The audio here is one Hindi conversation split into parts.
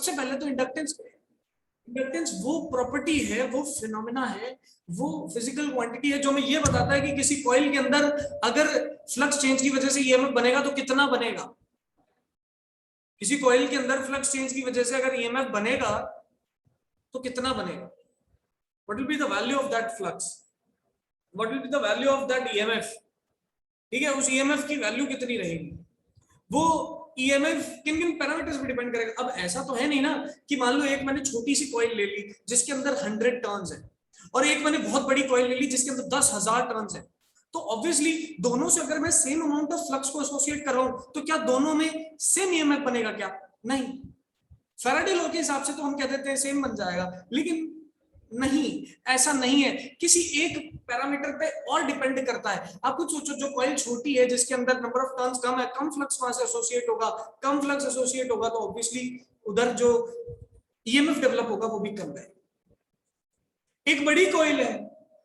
सबसे पहले तो इंडक्टेंस, इंडक्टेंस वो प्रॉपर्टी है, वो फिनोमेना है, वो फिजिकल क्वांटिटी है जो हमें ये बताता है कि किसी कॉइल के अंदर अगर फ्लक्स चेंज की वजह से ईएमएफ बनेगा तो कितना बनेगा। किसी कॉइल के अंदर फ्लक्स चेंज की वजह से अगर ईएमएफ बनेगा तो कितना बनेगा, what will be the value of that flux, what will be the value of that EMF. ठीक है, उस ईएमएफ की वैल्यू कितनी रहेगी, वो ईएमएफ किन किन पैरामीटर्स पे डिपेंड करेगा। अब ऐसा तो है नहीं ना कि मान लो एक मैंने छोटी सी कॉइल ले ली जिसके अंदर 100 टर्न्स है और एक मैंने बहुत बड़ी कॉइल ले ली जिसके अंदर 10,000 टर्न्स है, तो ऑब्वियसली दोनों से अगर मैं सेम अमाउंट ऑफ फ्लक्स को एसोसिएट कर रहा हूं तो क्या दोनों में सेम ईएमएफ बनेगा, क्या नहीं। फैराडे लॉ के हिसाब से तो हम कह देते हैं सेम बन जाएगा, लेकिन नहीं, ऐसा नहीं है, किसी एक पैरामीटर पे और डिपेंड करता है। आप कुछ सोचो, जो कॉइल छोटी है जिसके अंदर नंबर ऑफ टर्न्स कम है, कम फ्लक्स वहां से एसोसिएट होगा, कम फ्लक्स एसोसिएट होगा तो ऑब्वियसली उधर जो ईएमएफ डेवलप होगा वो भी कम है। एक बड़ी कॉइल है,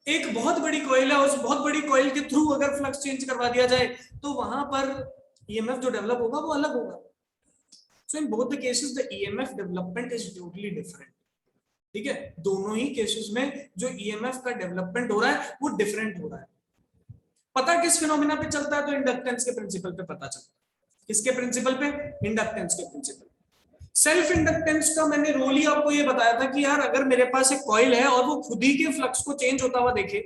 एक बहुत बड़ी कॉइल है, उस बहुत बड़ी कॉइल के थ्रू अगर फ्लक्स चेंज करवा दिया जाए तो वहां पर ईएमएफ जो डेवलप होगा वो अलग होगा। So in both the cases the EMF development is totally different. ठीक है, दोनों ही केसेस में जो ईएमएफ का डेवलपमेंट हो रहा है वो डिफरेंट हो रहा है। पता किस फिनोमिना पे चलता है, तो इंडक्टेंस के प्रिंसिपल पे पता चलता है। किसके प्रिंसिपल पे, इंडक्टेंस के प्रिंसिपल। सेल्फ इंडक्टेंस का मैंने रोल ही आपको ये बताया था कि यार अगर मेरे पास एक कॉइल है और वो खुद ही के फ्लक्स को चेंज होता हुआ देखे,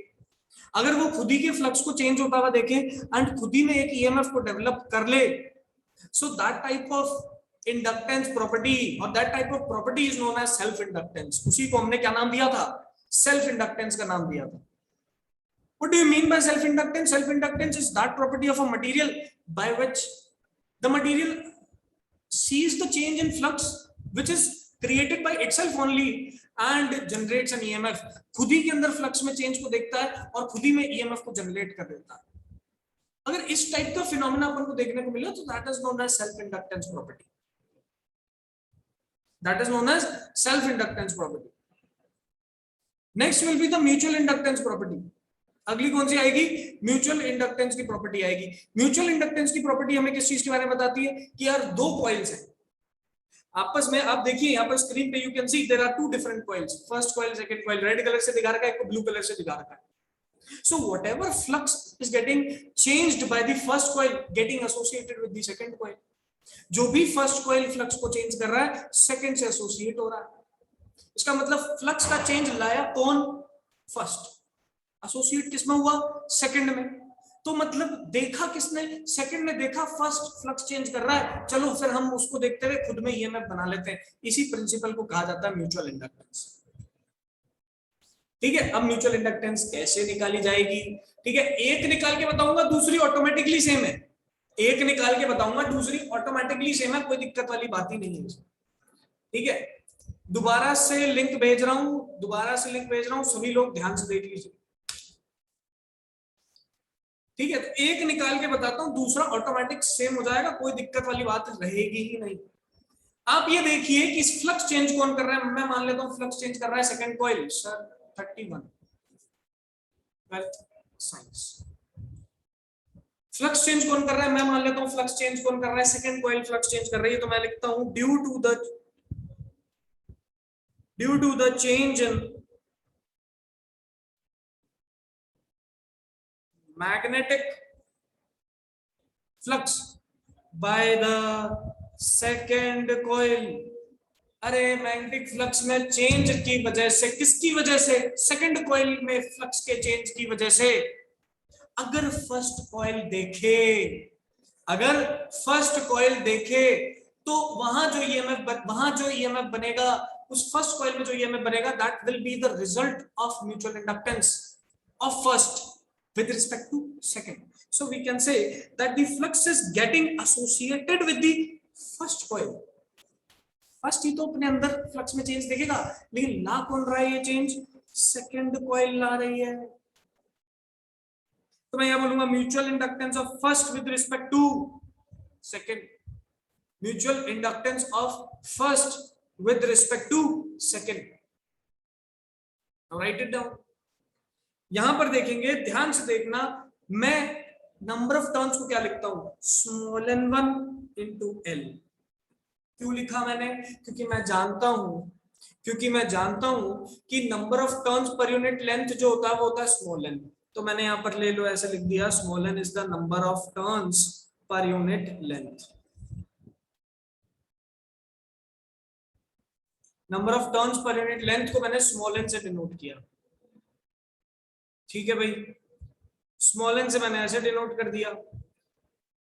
अगर वो खुद ही के फ्लक्स को चेंज होता हुआ देखे एंड खुद ही में एक ईएमएफ को डेवलप कर ले, so that type of inductance property और that type of property is known as self inductance. उसी को हमने क्या नाम दिया था, सेल्फ इंडक्टेंस का नाम दिया था। What do you mean by self inductance? Self inductance is that property of a material by which the material sees the change in flux which is created by itself only and generates an EMF। खुद ही के अंदर फ्लक्स में चेंज को देखता है और खुद ही में ईएमएफ को जनरेट कर देता है। अगर इस टाइप का फिनोमेना अपन को देखने को मिला तो that is known as self inductance property, that is known as self inductance property. Next will be the mutual inductance property. अगली कौन सी आएगी, म्यूचुअल इंडक्टेंस की प्रॉपर्टी आएगी। म्यूचुअल इंडक्टेंस की प्रॉपर्टी हमें किस चीज के बारे में बताती है कि यार दो कॉइल्स हैं आपस में। आप देखिए यहाँ पर स्क्रीन पे you can see there are two different coils, first coil second coil, red colour से दिखा रखा है, एक ब्लू कलर से दिखा रखा है। So whatever flux is getting changed by the first coil getting associated with the second coil, जो भी फर्स्ट कॉइल फ्लक्स को चेंज कर रहा है सेकंड से एसोसिएट हो रहा है। इसका मतलब फ्लक्स का चेंज लाया कौन, फर्स्ट, एसोसिएट किसमें हुआ, सेकंड में। तो मतलब देखा किसने, सेकंड ने देखा फर्स्ट फ्लक्स चेंज कर रहा है, चलो फिर हम उसको देखते हुए खुद में ईएमएफ बना लेते हैं। इसी प्रिंसिपल को कहा जाता है म्यूचुअल इंडक्टेंस। ठीक है, अब म्यूचुअल इंडक्टेंस कैसे निकाली जाएगी, ठीक है, एक निकाल के बताऊंगा, दूसरी ऑटोमेटिकली सेम है। एक निकाल के बताऊंगा, दूसरी ऑटोमेटिकली सेम है, कोई दिक्कत वाली बात ही नहीं है। ठीक है, दोबारा से लिंक भेज रहा हूं, दोबारा से लिंक भेज रहा हूं, सभी लोग ध्यान से देख लीजिए। ठीक है, तो एक निकाल के बताता हूं, दूसरा ऑटोमेटिक सेम हो जाएगा, कोई दिक्कत वाली बात रहेगी ही नहीं। आप ये देखिए कि इस फ्लक्स चेंज कौन कर रहा है, मैं मान लेता हूं फ्लक्स चेंज कर रहा है second coil. Sir 31 science, flux change कौन कर रहा है, मैं मान लेता हूं फ्लक्स चेंज कौन कर रहा है, सेकंड कॉइल फ्लक्स चेंज कर रही है। तो मैं लिखता हूं due to the change in magnetic flux by the second coil. अरे मैग्नेटिक फ्लक्स में चेंज की वजह से, किसकी वजह से, सेकंड कॉइल में फ्लक्स के चेंज की वजह से अगर फर्स्ट कॉइल देखे, अगर फर्स्ट कॉइल देखे तो वहां जो ईएमएफ बनेगा, उस फर्स्ट कॉइल में जो ईएमएफ बनेगा, that will be the result of mutual inductance of first with respect to second. So we can say that the flux is getting associated with the first coil. First ही तो अपने अंदर फ्लक्स में चेंज देखेगा, लेकिन ला कौन रहा है ये चेंज, सेकंड कॉइल ला रही है। तो मैं यह बोलूंगा mutual inductance of first with respect to second, mutual inductance of first with respect to second. Right it down. यहां पर देखेंगे, ध्यान से देखना, मैं नंबर ऑफ टर्न्स को क्या लिखता हूं, स्मॉल n1 इंटू एल। क्यों लिखा मैंने? क्योंकि मैं जानता हूं कि number of turns per unit length जो होता है वो होता है स्मॉल एन। तो मैंने यहाँ पर ले लो ऐसे लिख दिया, small n is the number of turns per unit length. Number of turns per unit length को मैंने स्मॉल एन से डिनोट किया। ठीक है भाई, स्मॉल एन से मैंने ऐसे डिनोट कर दिया।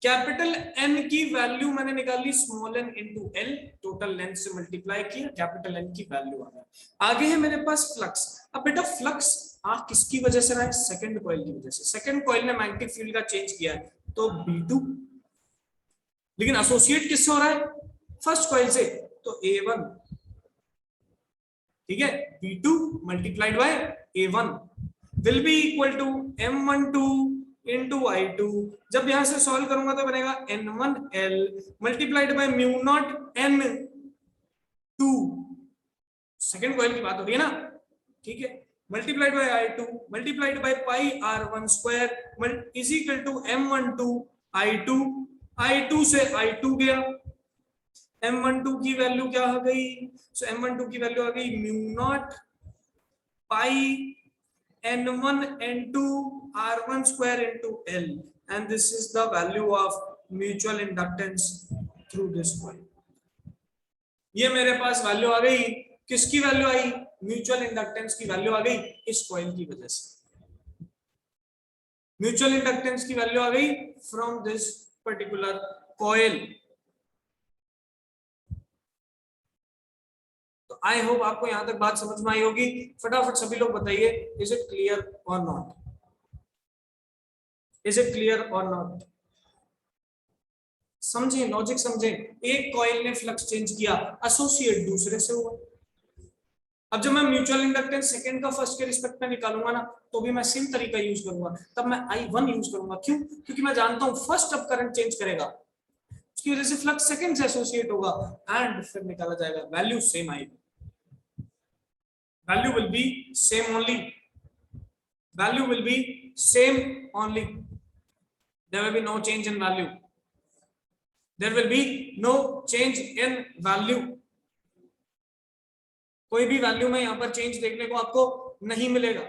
कैपिटल एन की वैल्यू मैंने निकाली small n into L, total length से मल्टीप्लाई किया, कैपिटल एन की वैल्यू आ गई। आगे है मेरे पास फ्लक्स। अब बेटा फ्लक्स आ किसकी वजह से रहा है? सेकंड कॉइल की वजह से। सेकंड कॉइल ने मैग्नेटिक फील्ड का चेंज किया है तो B2, लेकिन एसोसिएट किससे हो रहा है? फर्स्ट कॉइल से, तो A1। ठीक है, B2 multiplied by A1 will be equal to M12 into I2। जब यहां से सॉल्व करूंगा तो बनेगा N1L multiplied by mu naught N2, second coil की बात हो रही है ना। ठीक है, multiplied by I2 multiplied by pi R1 square is equal to M12 I2। I2 से I2 गया, M12 की वैल्यू क्या आ गई? सो M12 की वैल्यू आ गई mu naught pi N1 N2 R1 square into L, and this is the value of mutual inductance through this coil। ये मेरे पास वैल्यू आ गई, किसकी वैल्यू आई? म्यूचुअल इंडक्टेंस की वैल्यू आ गई इस कॉइल की वजह से। म्यूचुअल इंडक्टेंस की वैल्यू आ गई फ्रॉम दिस पर्टिकुलर कॉइल। तो आई होप आपको यहां तक बात समझ में आई होगी। फटाफट सभी लोग बताइए, इज इट क्लियर और नॉट? इज इट क्लियर और नॉट? समझे, लॉजिक समझे। एक कॉइल ने फ्लक्स चेंज किया, एसोसिएट दूसरे से हुआ। अब जब मैं म्यूचुअल इंडक्टेंस सेकंड का फर्स्ट के रिस्पेक्ट में निकालूंगा ना, तो भी मैं सेम तरीका यूज करूंगा। तब मैं I1 यूज करूंगा। क्यों? क्योंकि मैं जानता हूं फर्स्ट अब करंट चेंज करेगा, उसकी वजह से फ्लक्स सेकंड से एसोसिएट होगा, एंड फिर निकाला जाएगा, वैल्यू सेम आएगी। Value will be same only, value will be same only, there will be no change in value, there will be no change in value. कोई भी वैल्यू में यहां पर चेंज देखने को आपको नहीं मिलेगा।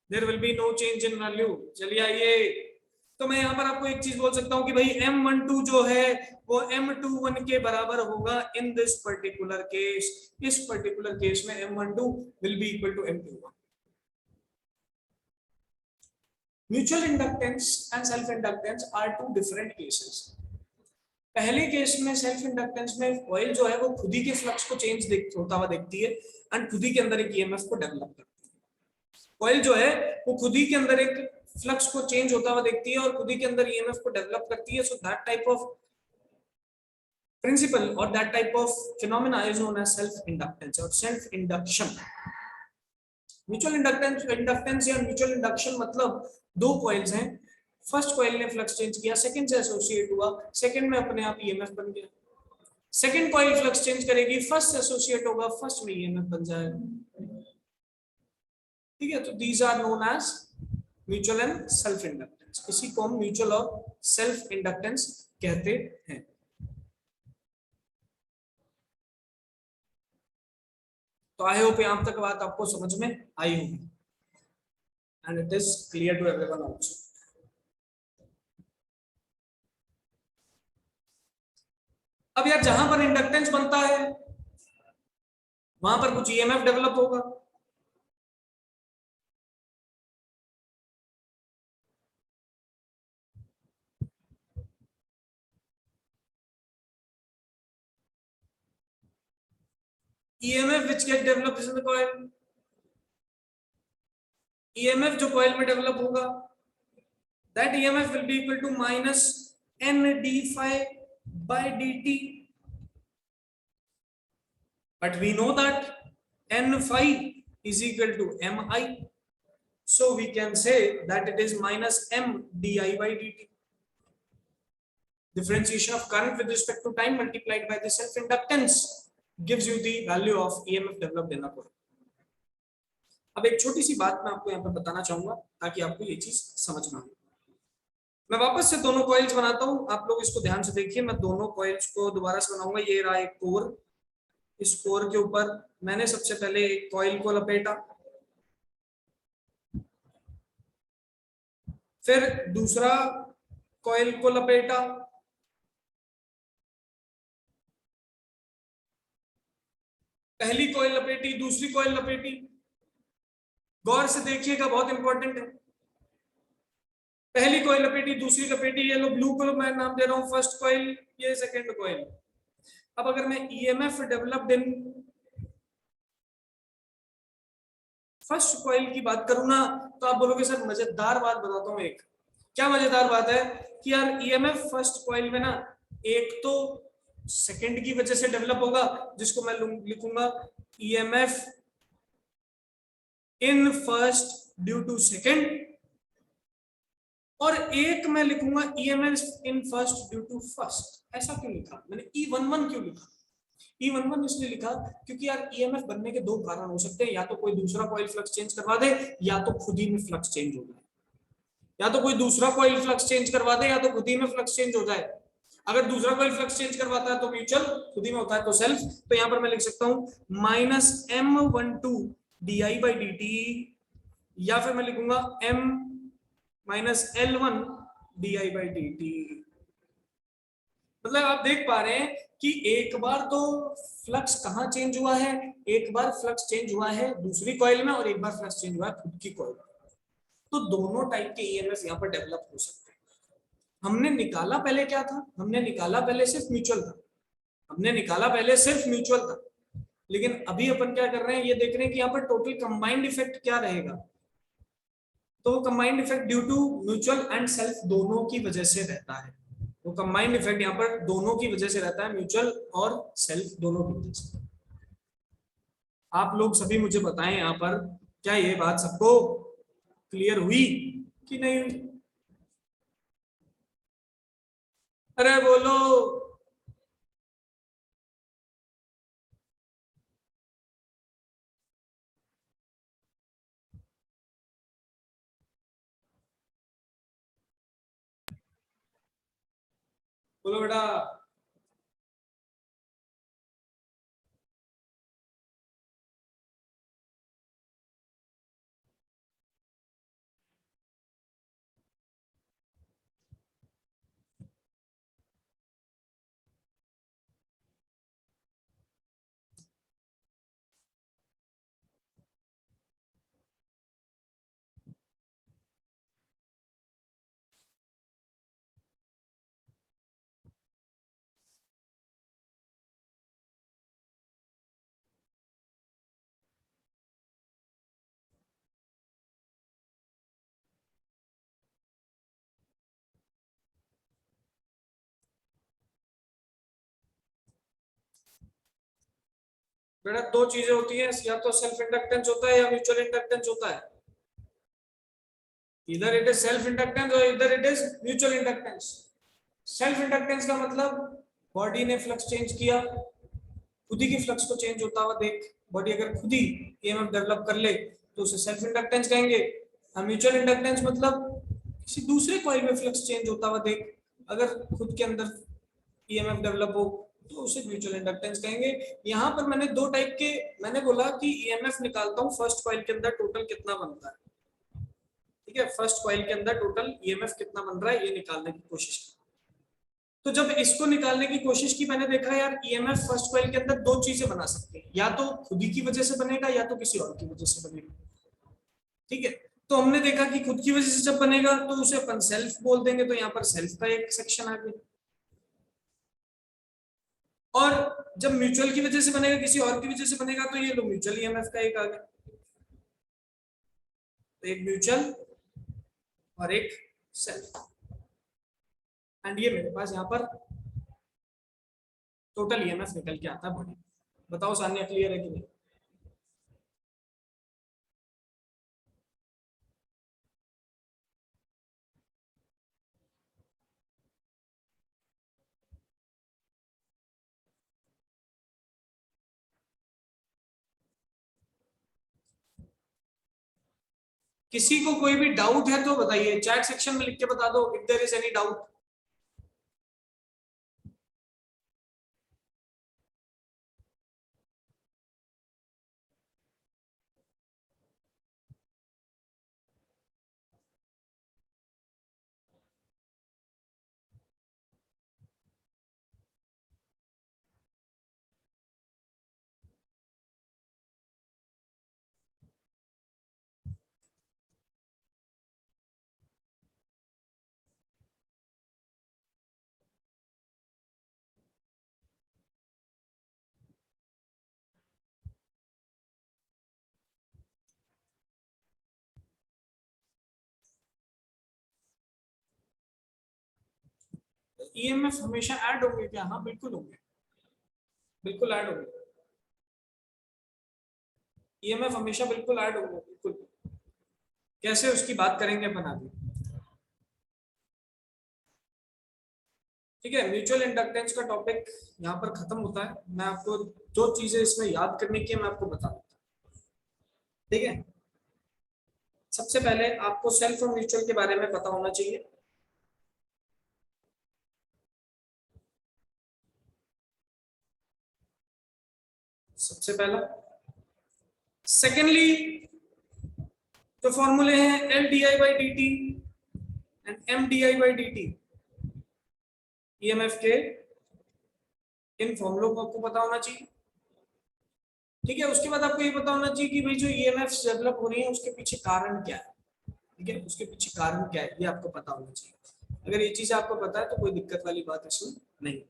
There will be no change in value. चलिए आइए, तो मैं यहां पर आपको एक चीज बोल सकता हूं कि भाई M12 जो है वो M21 के बराबर होगा इन दिस पर्टिकुलर केस। इस पर्टिकुलर केस में M12 will be equal to M21। Mutual inductance and self inductance are two different cases. पहले केस में सेल्फ इंडक्टेंस में कॉइल जो है वो खुद ही के फ्लक्स को चेंज होता हुआ देखती है एंड खुद ही के अंदर एक ईएमएफ को डेवलप करती है। कॉइल जो है वो खुद ही के अंदर एक फ्लक्स को चेंज होता हुआ देखती है और खुद ही के अंदर ईएमएफ को डेवलप करती है। So that type of principle और that type of phenomena is known as self inductance और सेल्फ इंडक्शन। म्यूचुअल इंडक्टेंस या म्यूचुअल इंडक्शन मतलब दो कॉइल्स हैं, फर्स्ट कॉइल ने फ्लक्स चेंज किया, सेकंड से एसोसिएट हुआ, सेकंड में अपने आप ईएमएफ बन गया। सेकंड कॉइल फ्लक्स चेंज करेगी, फर्स्ट से एसोसिएट होगा, फर्स्ट में ईएमएफ बन जाएगा। ठीक है, तो these are known as mutual and self inductance. इसी को हम म्यूचुअल और सेल्फ इंडक्टेंस कहते हैं। तो आई होप यहां तक बात आपको समझ में आई होगी and it is clear to everyone also. अब यार जहां पर इंडक्टेंस बनता है वहां पर कुछ ईएमएफ डेवलप होगा। EMF which get developed in the coil, EMF जो coil में डेवलप होगा, that EMF will be equal to minus n d phi by dt, but we know that n phi is equal to mi, so we can say that it is minus m di by dt. Differentiation of current with respect to time multiplied by the self inductance gives you the value of EMF developed in the coil. अब एक छोटी सी बात मैं आपको यहाँ पे बताना चाहूंगा ताकि आपको ये चीज समझ में आए। मैं वापस से दोनों कॉइल्स बनाता हूं, आप लोग इसको ध्यान से देखिए। मैं दोनों कॉइल्स को दोबारा से बनाऊंगा। ये रहा एक कोर, इस कोर के ऊपर मैंने सबसे पहले एक कॉइल को लपेटा, फिर दूसरा कॉइल को लपेटा, पहली कॉइल लपेटी, दूसरी कॉइल लपेटी। गौर से देखिएगा, बहुत इंपॉर्टेंट है। पहली कॉइल लपेटी, दूसरी लपेटी, ये लो ब्लू को मैं नाम दे रहा हूं फर्स्ट कॉइल, ये सेकंड कॉइल। अब अगर मैं EMF developed in first coil की बात करूं ना, तो आप बोलोगे सर मजेदार बात बताता हूं एक। क्या मजेदार बात है कि यार ईएमएफ फर्स्ट कॉइल में ना, एक तो सेकंड की वजह से डेवलप होगा, जिसको मैं लिखूंगा EMF in first due to second, और एक मैं लिखूंगा EMF in first due to first. ऐसा क्यों लिखा मैंने, ई11 क्यों लिखा? ई11 इसलिए लिखा क्योंकि यार ईएमएफ बनने के दो कारण हो सकते हैं, या तो कोई दूसरा कॉइल फ्लक्स चेंज करवा दे, या तो खुद ही में फ्लक्स चेंज हो जाए। या तो कोई दूसरा कॉइल फ्लक्स चेंज करवा दे, या तो खुद ही में फ्लक्स चेंज हो जाए। अगर दूसरा कॉइल फ्लक्स चेंज करवाता है तो म्यूचुअल, खुद ही में होता है तो सेल्फ। तो यहां पर मैं लिख सकता हूं -M12 DI बाई dt, या फिर मैं लिखूंगा M-L1 DI बाई dt। मतलब आप देख पा रहे हैं कि एक बार तो फ्लक्स कहां चेंज हुआ है, एक बार फ्लक्स चेंज हुआ है दूसरी कॉइल में, और एक बार फ्लक्स चेंज हुआ है खुद की कॉइल में। तो दोनों टाइप के ईएमएफ यहाँ पर डेवलप हो सकते हैं। हमने निकाला पहले क्या था, हमने निकाला पहले सिर्फ म्यूचुअल था, हमने निकाला पहले सिर्फ म्यूचुअल था। लेकिन अभी अपन क्या कर रहे हैं, ये देख रहे हैं कि यहाँ पर टोटल कंबाइंड इफेक्ट क्या रहेगा। तो वो combined effect due to mutual and self दोनों की वजह से रहता है। वो कंबाइंड इफेक्ट यहाँ पर दोनों की वजह से रहता है, म्यूचुअल और सेल्फ दोनों की वजह से। आप लोग सभी मुझे बताएं यहाँ पर, क्या ये बात सबको क्लियर हुई कि नहीं हुई? अरे बोलो। बोलो बेटा। बेटा दो चीजें होती हैं, या तो सेल्फ इंडक्टेंस होता है या म्यूचुअल इंडक्टेंस होता है। इधर इट इज सेल्फ इंडक्टेंस और इधर it is mutual inductance. Self inductance का मतलब बॉडी ने फ्लक्स चेंज किया, खुद ही की फ्लक्स को चेंज होता हुआ देख बॉडी अगर खुद ही ईएमएफ डेवलप कर ले तो उसे सेल्फ इंडक्टेंस कहेंगे। म्यूचुअल इंडक्टेंस मतलब किसी दूसरे कॉइल में फ्लक्स चेंज होता हुआ देख, अगर खुद के अंदर ईएमएफ डेवलप हो तो उसे म्यूचुअल इंडक्टेंस कहेंगे। यहाँ पर मैंने दो टाइप के, मैंने बोला कि ईएमएफ निकालता हूँ फर्स्ट कॉइल के अंदर टोटल कितना बनता है। ठीक है, फर्स्ट कॉइल के अंदर टोटल ईएमएफ कितना बन रहा है ये निकालने की कोशिश की। तो जब इसको निकालने की कोशिश की, मैंने देखा यार ईएमएफ फर्स्ट कॉइल के अंदर दो चीजें बना सकते हैं, या तो खुद ही की वजह से बनेगा या तो किसी और की वजह से बनेगा। ठीक है, तो हमने देखा कि खुद की वजह से जब बनेगा तो उसे अपन सेल्फ बोल देंगे, तो यहाँ पर सेल्फ का एक सेक्शन आ गया। और जब म्यूचुअल की वजह से बनेगा, किसी और की वजह से बनेगा, तो ये लो म्यूचुअल ईएमएफ का एक आ गया। तो एक म्यूचुअल और एक सेल्फ, एंड ये मेरे पास यहाँ पर टोटल ईएमएफ निकल के आता है बॉडी। बताओ सान्या क्लियर है कि नहीं? किसी को कोई भी डाउट है तो बताइए, चैट सेक्शन में लिख के बता दो if there is any doubt. EMF हमेशा ऐड होंगे क्या? हाँ बिल्कुल होंगे, बिल्कुल ऐड होंगे। ईएमएफ हमेशा बिल्कुल ऐड होंगे, बिल्कुल। कैसे, उसकी बात करेंगे अपन आगे। ठीक है, म्यूचुअल इंडक्टेंस का टॉपिक यहाँ पर खत्म होता है। मैं आपको जो चीजें इसमें याद करने की है मैं आपको बता देता हूँ। ठीक है, सबसे पहले आपको सेल्फ और म्यूचुअल के बारे में पता होना चाहिए। सबसे पहला। सेकेंडली, जो फॉर्मूले हैं L D I by D T and M D I by D T, EMF के इन फॉर्मूलों को आपको पता होना चाहिए। ठीक है, उसके बाद आपको ये पता होना चाहिए कि भाई जो ईएमएफ डेवलप हो रही है उसके पीछे कारण क्या है। ठीक है, उसके पीछे कारण क्या है ये आपको पता होना चाहिए। अगर ये चीज आपको पता है तो कोई दिक्कत वाली बात इसमें नहीं।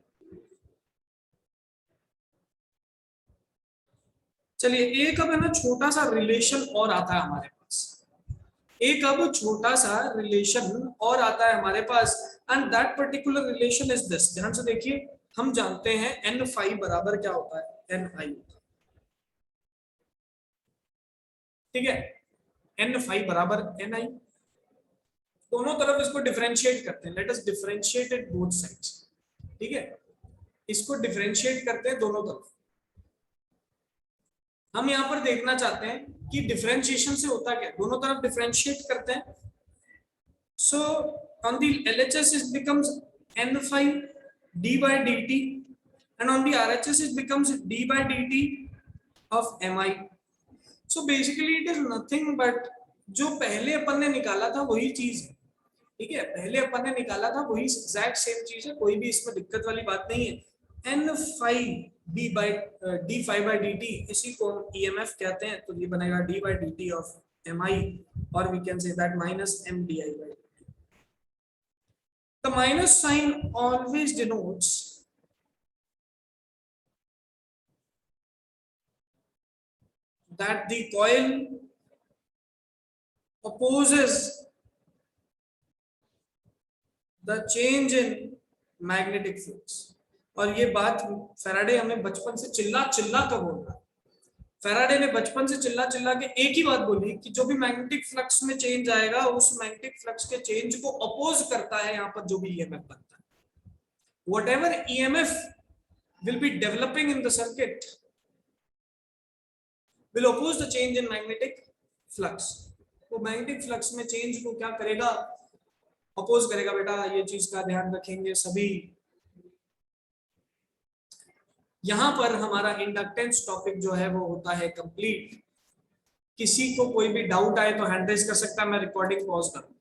चलिए, एक अब है ना छोटा सा रिलेशन और आता है हमारे पास। एक अब छोटा सा रिलेशन और आता है हमारे पास, and that particular relation is this. ध्यान से देखिए, हम जानते हैं एन फाई बराबर क्या होता है, एन आई। ठीक है, एन फाई बराबर एन आई। दोनों तरफ इसको डिफरेंशिएट करते हैं, let us differentiate it both sides. ठीक है, इसको डिफरेंशिएट करते हैं दोनों तरफ। हम यहाँ पर देखना चाहते हैं कि डिफरेंशिएशन से होता क्या, दोनों तरफ डिफरेंशिएट करते हैं। So on the LHS it becomes n phi d by dt, and on the RHS it becomes d by dt of mi. So basically it is nothing but जो पहले अपन ने निकाला था वही चीज है। ठीक है, पहले अपन ने निकाला था वही एग्जैक्ट सेम चीज है, कोई भी इसमें दिक्कत वाली बात नहीं है। N phi D by D phi by D T, इसी को ईएमएफ कहते हैं, तो ये बनेगा D by D T of M I, और we can say that minus M D I by. The minus sign always denotes that the coil opposes the change in magnetic flux। और ये बात फैराडे हमें बचपन से चिल्ला चिल्ला कर बोल रहा है। फैराडे ने बचपन से चिल्ला चिल्ला के एक ही बात बोली कि जो भी मैग्नेटिक फ्लक्स में चेंज आएगा उस मैग्नेटिक फ्लक्स के चेंज को अपोज करता है यहाँ पर जो भी ईएमएफ बनता है। whatever EMF will be developing in the circuit will oppose the change in magnetic flux। वो मैग्नेटिक फ्लक्स में चेंज को क्या करेगा, अपोज करेगा। बेटा ये चीज का ध्यान रखेंगे सभी। यहां पर हमारा इंडक्टेंस टॉपिक जो है वो होता है कंप्लीट। किसी को कोई भी डाउट आए तो हैंड रेज कर सकता है, मैं रिकॉर्डिंग पॉज करूं।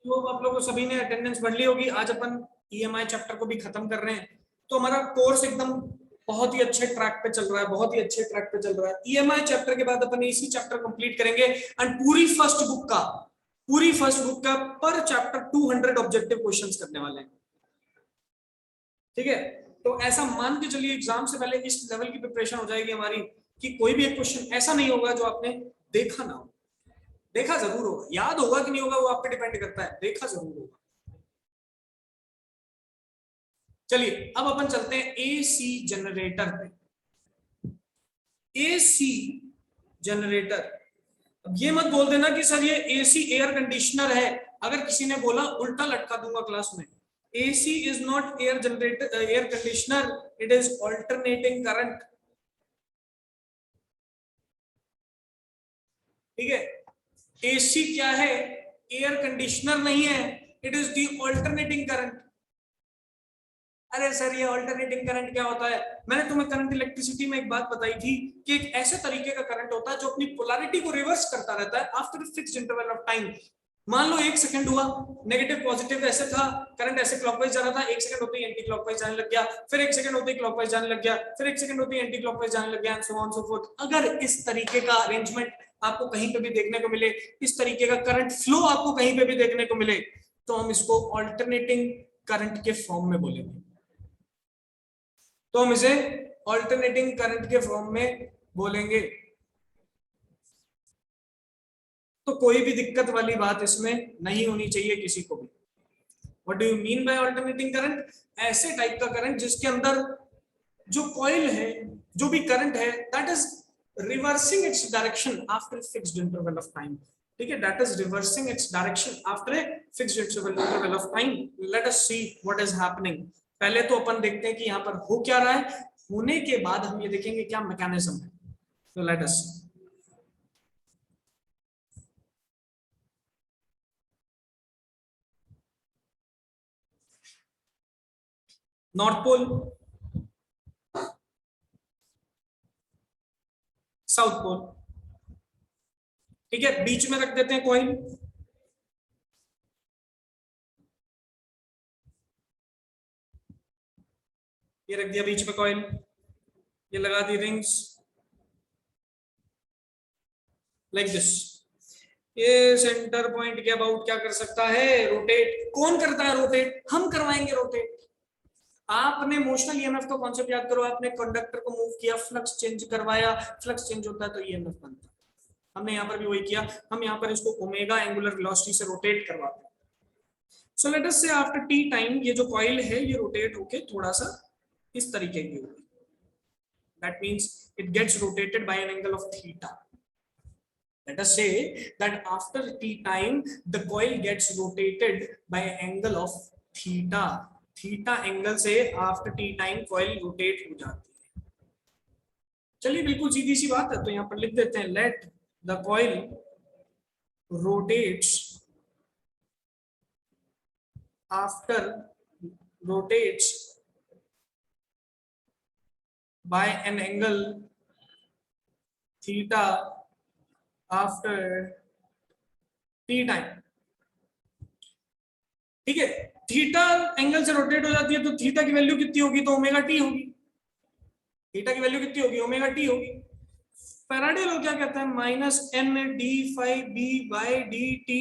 तो आप लोगों सभी ने अटेंडेंस बढ़ ली होगी। आज अपन ईएमआई चैप्टर को भी खत्म कर रहे हैं, तो हमारा कोर्स एकदम बहुत ही अच्छे ट्रैक पे चल रहा है, बहुत ही अच्छे ट्रैक पे चल रहा है। ईएमआई चैप्टर के बाद अपन इसी चैप्टर कंप्लीट करेंगे, एंड पूरी फर्स्ट बुक का पर चैप्टर 200 ऑब्जेक्टिव क्वेश्चंस करने वाले हैं। ठीक है, तो ऐसा मान के चलिए एग्जाम से पहले इस लेवल की प्रिपरेशन हो जाएगी हमारी कि कोई भी एक क्वेश्चन ऐसा नहीं होगा जो आपने देखा ना हो। देखा जरूर होगा, याद होगा कि नहीं होगा वो आप पे डिपेंड करता है, देखा जरूर होगा। चलिए अब अपन चलते हैं एसी जनरेटर पे। एसी जनरेटर, अब ये मत बोल देना कि सर ये एसी एयर कंडीशनर है। अगर किसी ने बोला उल्टा लटका दूंगा क्लास में। AC is not air generator, air conditioner, it is alternating current. ठीक है, एसी क्या है, एयर कंडीशनर नहीं है, it is the alternating current. अरे सर ये ऑल्टरनेटिंग करंट क्या होता है? मैंने तुम्हें करंट इलेक्ट्रिसिटी में एक बात बताई थी कि एक ऐसे तरीके का करंट होता है जो अपनी पोलैरिटी को रिवर्स करता रहता है after fixed interval of time. मान लो 1 सेकंड हुआ, नेगेटिव पॉजिटिव ऐसे था, करंट ऐसे क्लॉकवाइज जा रहा था, 1 सेकंड होते ही एंटी क्लॉकवाइज जाने लग गया, फिर 1 सेकंड होते ही क्लॉकवाइज जाने लग गया, फिर 1 सेकंड होते ही एंटी क्लॉकवाइज जाने लग गया, and so on so fourth. अगर इस तरीके का अरेंजमेंट आपको कहीं पे भी देखने को मिले, इस तरीके का करंट फ्लो आपको कहीं पे भी देखने को मिले, तो हम इसको ऑल्टरनेटिंग करंट के फॉर्म में बोलेंगे। तो हम इसे ऑल्टरनेटिंग करंट के फॉर्म में बोलेंगे। तो कोई भी दिक्कत वाली बात इसमें नहीं होनी चाहिए किसी को भी। What do you mean by alternating current? ऐसे टाइप का करंट जिसके अंदर जो कॉइल है, जो भी करंट है, that is reversing its direction after fixed interval of time. ठीक है, that is reversing its direction after a fixed interval of time. Let us see what is happening. पहले तो अपन देखते हैं कि यहाँ पर हो क्या रहा है, होने के बाद हम ये देखेंगे क्या मैकेनिज्म है। तो लेट अस सी। नॉर्थ पोल, साउथ पोल, ठीक है, बीच में रख देते हैं कॉइल। ये रख दिया बीच में कॉइल, ये लगा दी रिंग्स लाइक दिस। ये सेंटर पॉइंट के अबाउट क्या कर सकता है, रोटेट। कौन करता है रोटेट? हम करवाएंगे रोटेट। आपने मोशनल ईएमएफ का कॉन्सेप्ट याद करो, आपने कंडक्टर को मूव किया, फ्लक्स चेंज करवाया, फ्लक्स चेंज होता है तो ईएमएफ बनता है। हमने यहाँ पर भी वही किया, हम यहाँ पर इसको ओमेगा एंगुलर वेलोसिटी से रोटेट करवाते हैं। सो लेट अस से आफ्टर टी टाइम ये जो कॉइल है ये रोटेट होके थोड़ा सा इस तरीके की होगी। That means it gets rotated by an angle of theta. Let us say that after t time the coil gets rotated by angle of theta. Theta angle से after T time coil rotate हो जाती है। चलिए बिल्कुल सीधी सी बात है, तो यहां पर लिख देते हैं let the coil rotates after rotates by an angle theta after T time. ठीक है, थीटा एंगल से रोटेट हो जाती है तो थीटा की वैल्यू कितनी होगी, तो ओमेगा टी होगी। थीटा की वैल्यू कितनी होगी, ओमेगा टी होगी। फैराडे लॉ क्या कहता है, minus N D five B by D T.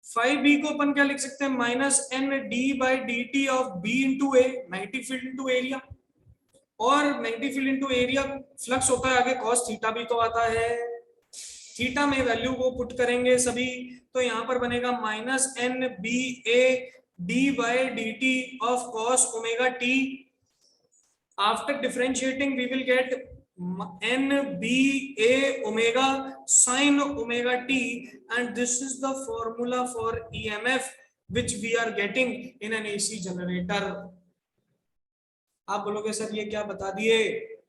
Five B को अपन क्या लिख सकते हैं, minus N D by D T of B into A, magnetic field into area. और magnetic field into area flux होता है आगे कॉस थीटा भी तो आता है। थीटा में वैल्यू को पुट करेंगे सभी, तो यहां पर बनेगा minus N B A D by D T of cos omega T. After differentiating we will get n b a omega sin omega t, and this is the formula for EMF which we are getting in an AC generator. आप बोलोगे सर ये क्या बता दिए,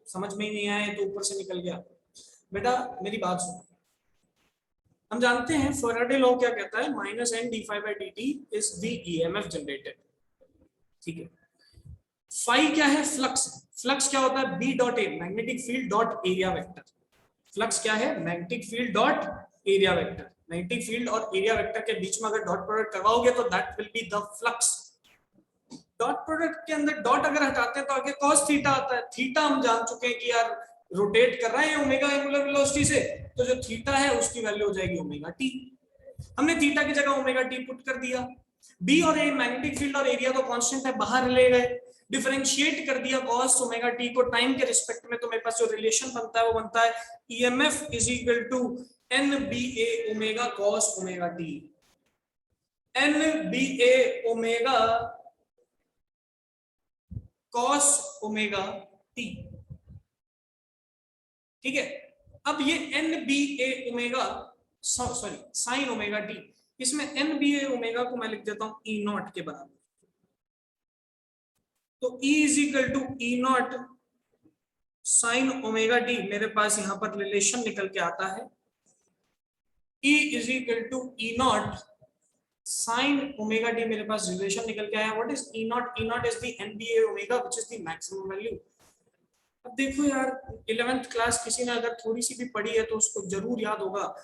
समझ में ही नहीं आए, तो ऊपर से निकल गया। बेटा मेरी बात सुनो, हम जानते हैं फैराडे लॉ क्या कहता है, minus N D five by D T is the EMF generated. ठीक है, फाई क्या है, फ्लक्स। फ्लक्स क्या होता है, B dot A, magnetic field dot area vector. Flux क्या है, magnetic field dot area vector. Magnetic field और एरिया वेक्टर के बीच में अगर डॉट प्रोडक्ट करवाओगे तो that will be the flux. Dot product के अंदर डॉट अगर हटाते हैं तो आगे cos थीटा आता है। थीटा हम जान चुके हैं कि यार रोटेट कर रहा है ओमेगा एंगुलर वेलोसिटी से, तो जो थीटा है उसकी वैल्यू हो जाएगी ओमेगा टी। हमने थीटा की जगह ओमेगा टी पुट कर दिया। बी और ए मैग्नेटिक फील्ड और एरिया तो कांस्टेंट है, बाहर ले गए, डिफरेंशिएट कर दिया cos ओमेगा टी को टाइम के रिस्पेक्ट में, तो मेरे पास जो रिलेशन बनता है वो बनता है EMF is equal to N B A omega cos omega T. N B A omega cos omega T. ठीक है, अब ये N B A omega sorry sine omega T, इसमें एन बी ए ओमेगा को मैं लिख देता हूं ई नॉट के बराबर। तो E is equal to E naught sine omega T मेरे पास यहाँ पर रिलेशन निकल के आता है E is equal to E naught sine omega T मेरे पास रिलेशन निकल के आया. What is E naught? E naught is the NBA omega which is the maximum value. अब देखो यार 11th क्लास किसी ने अगर थोड़ी सी भी पढ़ी है तो उसको जरूर याद होगा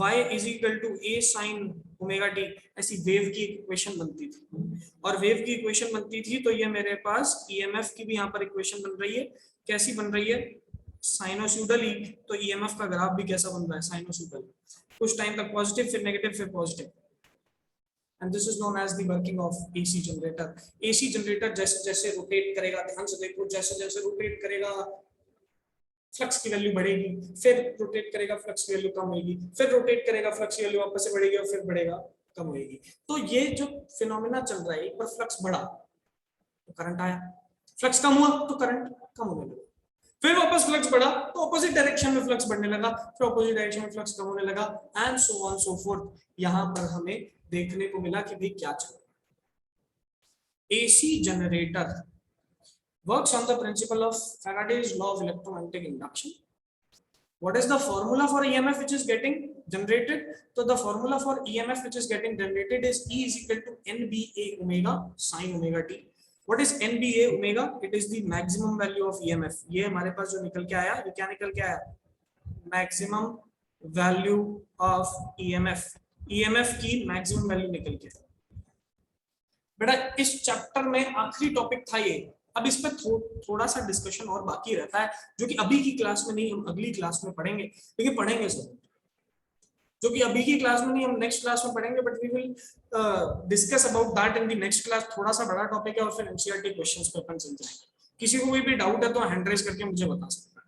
y is equal to A sine omega T. ऐसी वेव की इक्वेशन बनती थी और वेव की इक्वेशन बनती थी तो ये मेरे पास ईएमएफ की भी यहाँ पर इक्वेशन बन रही है. कैसी बन रही है? साइनोसॉइडल ही. तो ईएमएफ का ग्राफ भी कैसा बन रहा है? साइनोसॉइडल. कुछ टाइम तक पॉजिटिव फिर नेगेटिव फिर positive. And this is known as the working of AC generator. AC generator जैसे जैसे रोटेट करेगा, ध्यान से देखो, जैसे जैसे रोटेट करेगा फ्लक्स की वैल्यू बढ़ेगी, फिर रोटेट करेगा फ्लक्स की वैल्यू कम होगी, फिर रोटेट करेगा फ्लक्स की वैल्यू वापस से बढ़ेगी और फिर बढ़ेगा कम होगी. तो ये जो फिनोमेना चल रहा है, एक बार फ्लक्स बढ़ा तो करंट आया, फ्लक्स कम हुआ तो करंट कम होने लगा, फिर वापस फ्लक्स बढ़ा तो ऑपोजिट डायरेक्शन में फ्लक्स बढ़ने लगा, फिर ऑपोजिट डायरेक्शन में फ्लक्स कम होने लगा and so on so fourth. यहां पर हमें देखने को मिला कि भाई क्या चल रहा है. AC generator works on the principle of Faraday's law of electromagnetic induction. What is the formula for EMF which is getting generated? So the formula for EMF which is getting generated is E is equal to NBA omega sin omega t. What is NBA omega? It is the maximum value of EMF. ये हमारे पास जो निकल के आया, ये क्या निकल के आया? Maximum value of EMF. EMF की मैक्सिमम वैल्यू निकल के. बेटा इस चैप्टर में आखिरी टॉपिक था ये. अब इस पे थोड़ा सा डिस्कशन और बाकी रहता है जो कि अभी की क्लास में नहीं, हम अगली क्लास में पढ़ेंगे. लेकिन पढ़ेंगे सर, जो कि अभी की क्लास में नहीं, हम नेक्स्ट क्लास में पढ़ेंगे. But we will discuss about that in the next class. थोड़ा सा बड़ा टॉपिक है और फिर एनसीईआरटी क्वेश्चंस पे अपन चल जाएंगे. किसी को कोई भी डाउट है तो हैंड रेज करके मुझे बता सकते हैं.